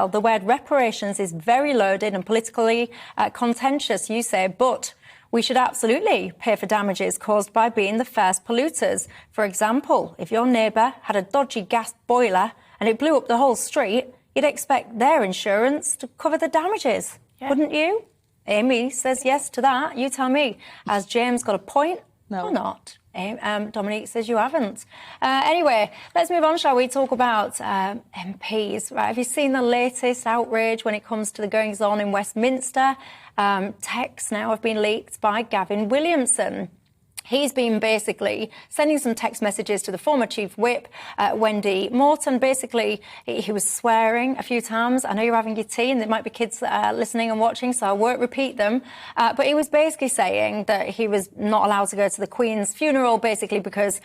The word reparations is very loaded and politically contentious, you say, but we should absolutely pay for damages caused by being the first polluters. For example, if your neighbour had a dodgy gas boiler and it blew up the whole street, you'd expect their insurance to cover the damages, wouldn't you? Amy says yes to that. You tell me. Has James got a point or not? Dominique says you haven't. Anyway, let's move on, shall we? Talk about MPs. Right? Have you seen the latest outrage when it comes to the goings-on in Westminster? Texts now have been leaked by Gavin Williamson. He's been basically sending some text messages to the former Chief Whip, Wendy Morton. Basically, he was swearing a few times. I know you're having your tea and there might be kids listening and watching, so I won't repeat them. But he was basically saying that he was not allowed to go to the Queen's funeral, basically because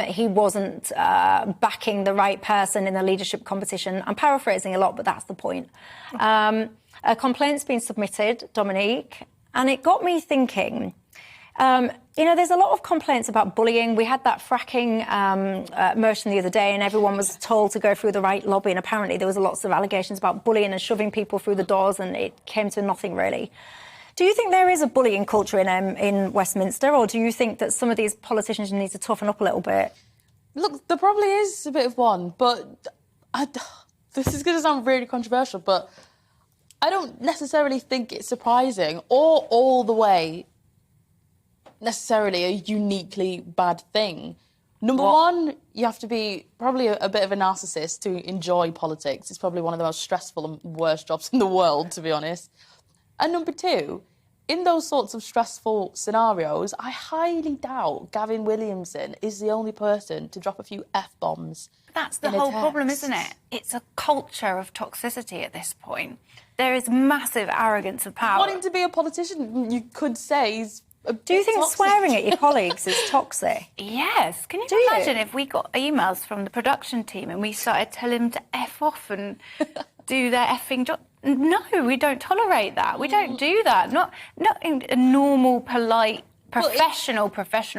he wasn't backing the right person in the leadership competition. I'm paraphrasing a lot, but that's the point. A complaint's been submitted, Dominique, and it got me thinking... you know, there's a lot of complaints about bullying. We had that fracking motion the other day and everyone was told to go through the right lobby, and apparently there was lots of allegations about bullying and shoving people through the doors, and it came to nothing, really. Do you think there is a bullying culture in Westminster, or do you think that some of these politicians need to toughen up a little bit? Look, there probably is a bit of one, but this is going to sound really controversial, but I don't necessarily think it's surprising or all the way necessarily a uniquely bad thing. Number one, you have to be probably a bit of a narcissist to enjoy politics. It's probably one of the most stressful and worst jobs in the world, to be honest. And number two, in those sorts of stressful scenarios, I highly doubt Gavin Williamson is the only person to drop a few F-bombs. That's the whole problem, isn't it? It's a culture of toxicity at this point. There is massive arrogance of power. Wanting to be a politician, you could say, is... Do you think swearing at your colleagues is toxic? Yes. Can you imagine if we got emails from the production team and we started telling them to F off and do their effing job? No, we don't tolerate that. We don't do that. Not in a normal, polite, professional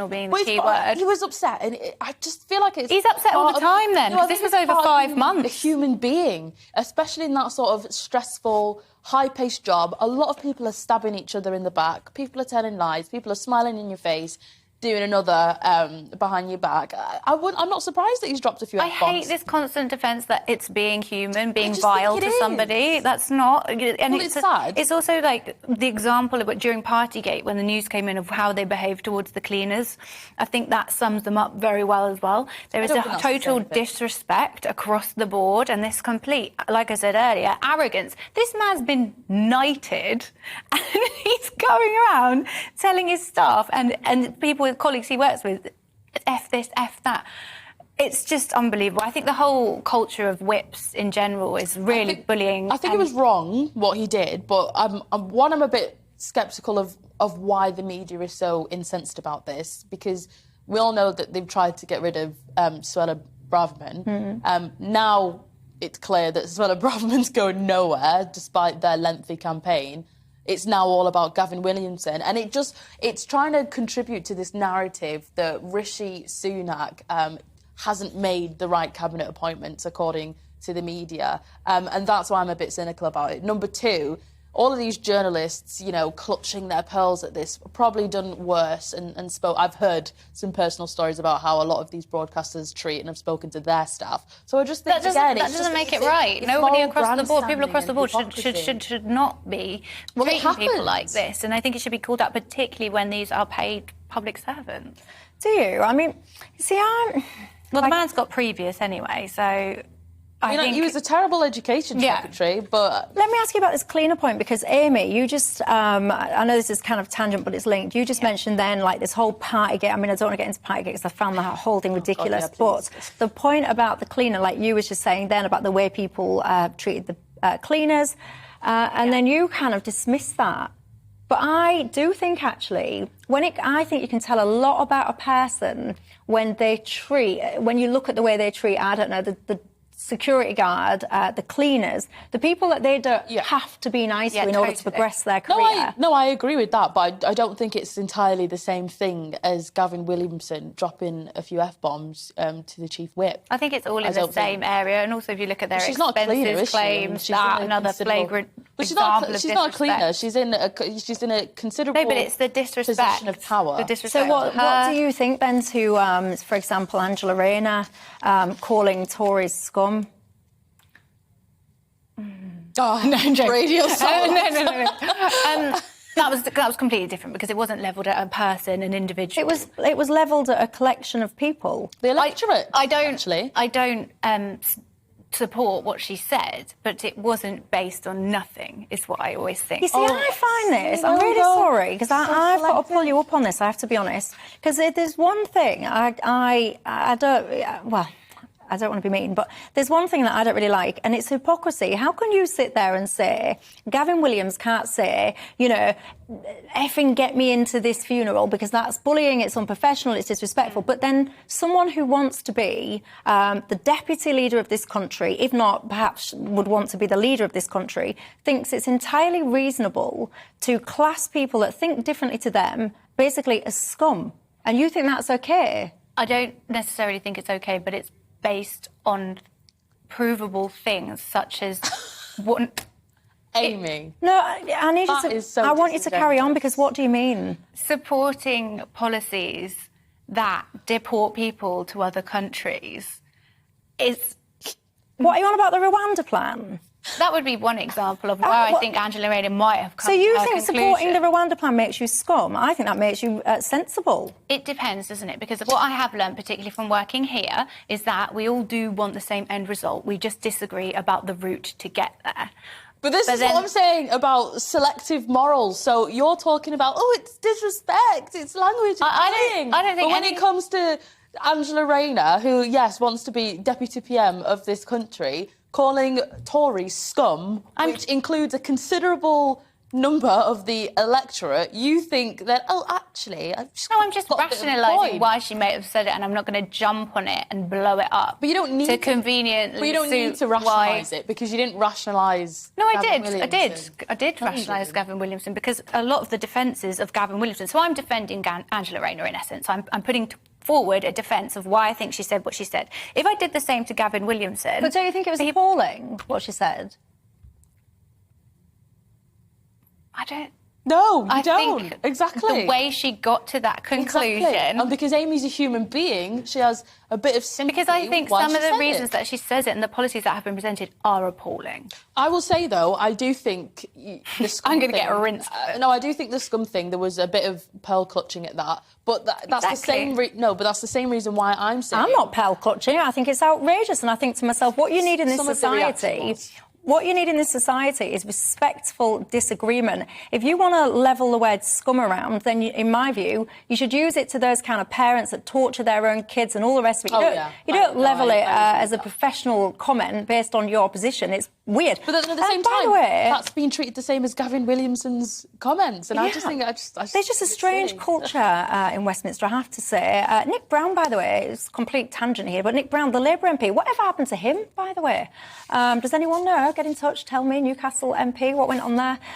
being the key word. He was upset, and I just feel like it's... He's upset all the time then, because this was over 5 months. A human being, especially in that sort of stressful, high-paced job, a lot of people are stabbing each other in the back, people are telling lies, people are smiling in your face, doing another behind your back. I'm not surprised that he's dropped a few F-bombs. I hate this constant defence that it's being human, being vile to somebody. That's not... And well, it's sad. It's also like the example of it during Partygate when the news came in of how they behaved towards the cleaners. I think that sums them up very well as well. There is a total disrespect across the board and this complete, like I said earlier, arrogance. This man's been knighted and he's going around telling his staff and people with colleagues he works with, F this, F that. It's just unbelievable. I think the whole culture of whips in general is really bullying. I think it was wrong what he did, but I'm a bit sceptical of why the media is so incensed about this, because we all know that they've tried to get rid of Suella Braverman. Now it's clear that Suella Braverman's going nowhere despite their lengthy campaign. It's now all about Gavin Williamson, and it's trying to contribute to this narrative that Rishi Sunak hasn't made the right cabinet appointments, according to the media, and that's why I'm a bit cynical about it. Number two, all of these journalists, you know, clutching their pearls at this, probably done worse and spoke. I've heard some personal stories about how a lot of these broadcasters treat and have spoken to their staff. So I just think, that doesn't make it right. Nobody across the board, people across the board should not be treating people like this. And I think it should be called out, particularly when these are paid public servants. Do you? I mean, see, well, the man's got previous anyway, so... I think he was a terrible education secretary, but... Let me ask you about this cleaner point, because, Amy, you just... I know this is kind of tangent, but it's linked. You just mentioned then, like, this whole Partygate. I mean, I don't want to get into Partygate because I found that whole thing ridiculous. But the point about the cleaner, like you was just saying then, about the way people treated the cleaners, and then you kind of dismissed that. But I do think, actually, I think you can tell a lot about a person when you look at the way they treat, I don't know, the security guard, the cleaners, the people that they don't have to be nice to in order to progress their career. No, I agree with that, but I don't think it's entirely the same thing as Gavin Williamson dropping a few F-bombs to the chief whip. I think it's all in the same area, and also if you look at their she's not a cleaner, claims, she's that another flagrant but example of she's not a cleaner. She's in a considerable but it's the disrespect. Position of power. The disrespect. So what do you think then to, for example, Angela Rayner calling Tories scum? Oh, no, radio silence. no. That was completely different because it wasn't levelled at a person, an individual. It was levelled at a collection of people. The electorate. I don't support what she said, but it wasn't based on nothing, is what I always think. You see, I find this, I'm really sorry, because I've got to pull you up on this, I have to be honest, because there's one thing I don't want to be mean, but there's one thing that I don't really like, and it's hypocrisy. How can you sit there and say, Gavin Williams can't say, effing get me into this funeral because that's bullying, it's unprofessional, it's disrespectful, but then someone who wants to be the deputy leader of this country, if not perhaps would want to be the leader of this country, thinks it's entirely reasonable to class people that think differently to them basically as scum. And you think that's okay? I don't necessarily think it's okay, but it's based on provable things such as what. Amy. No, I need you to. I want you to carry on because what do you mean? Supporting policies that deport people to other countries is. What are you on about the Rwanda plan? That would be one example of where I think Angela Rayner might have come to So you her think conclusion. supporting the Rwanda plan makes you scum? I think that makes you sensible. It depends, doesn't it? Because what I have learned, particularly from working here, is that we all do want the same end result. We just disagree about the route to get there. But this is what I'm saying about selective morals. So you're talking about, it's disrespect, it's language. I don't think. But when it comes to Angela Rayner, who, yes, wants to be Deputy PM of this country, calling Tories scum, which includes a considerable number of the electorate, you think that, actually... I'm just rationalising why she may have said it, and I'm not going to jump on it and blow it up. But you don't need to conveniently. But you don't need to rationalise it, because you didn't rationalise Gavin Williamson. I did rationalise Gavin Williamson, because a lot of the defences of Gavin Williamson... So I'm defending Angela Rayner, in essence. I'm putting forward a defence of why I think she said what she said. If I did the same to Gavin Williamson... But don't you think it was appalling, what she said? I don't... No, you I don't. think Exactly. the way she got to that conclusion... Exactly. And because Amy's a human being, she has a bit of sympathy. Because I think some of the reasons that she says it and the policies that have been presented are appalling. I will say, though, I do think the scum I'm going to get rinsed. No, I do think the scum thing, there was a bit of pearl clutching at that. But that's the same... but that's the same reason why I'm saying... I'm not pearl clutching. I think it's outrageous. And I think to myself, what you need in this society... What you need in this society is respectful disagreement. If you want to level the word scum around, then, in my view, you should use it to those kind of parents that torture their own kids and all the rest of it. You don't level it as a professional comment based on your position. It's weird. But at the same time, that's been treated the same as Gavin Williamson's comments. And I just think... There's just a strange culture in Westminster, I have to say. Nick Brown, by the way, it's a complete tangent here, but Nick Brown, the Labour MP, whatever happened to him, by the way? Does anyone know? Get in touch, tell me, Newcastle MP, what went on there?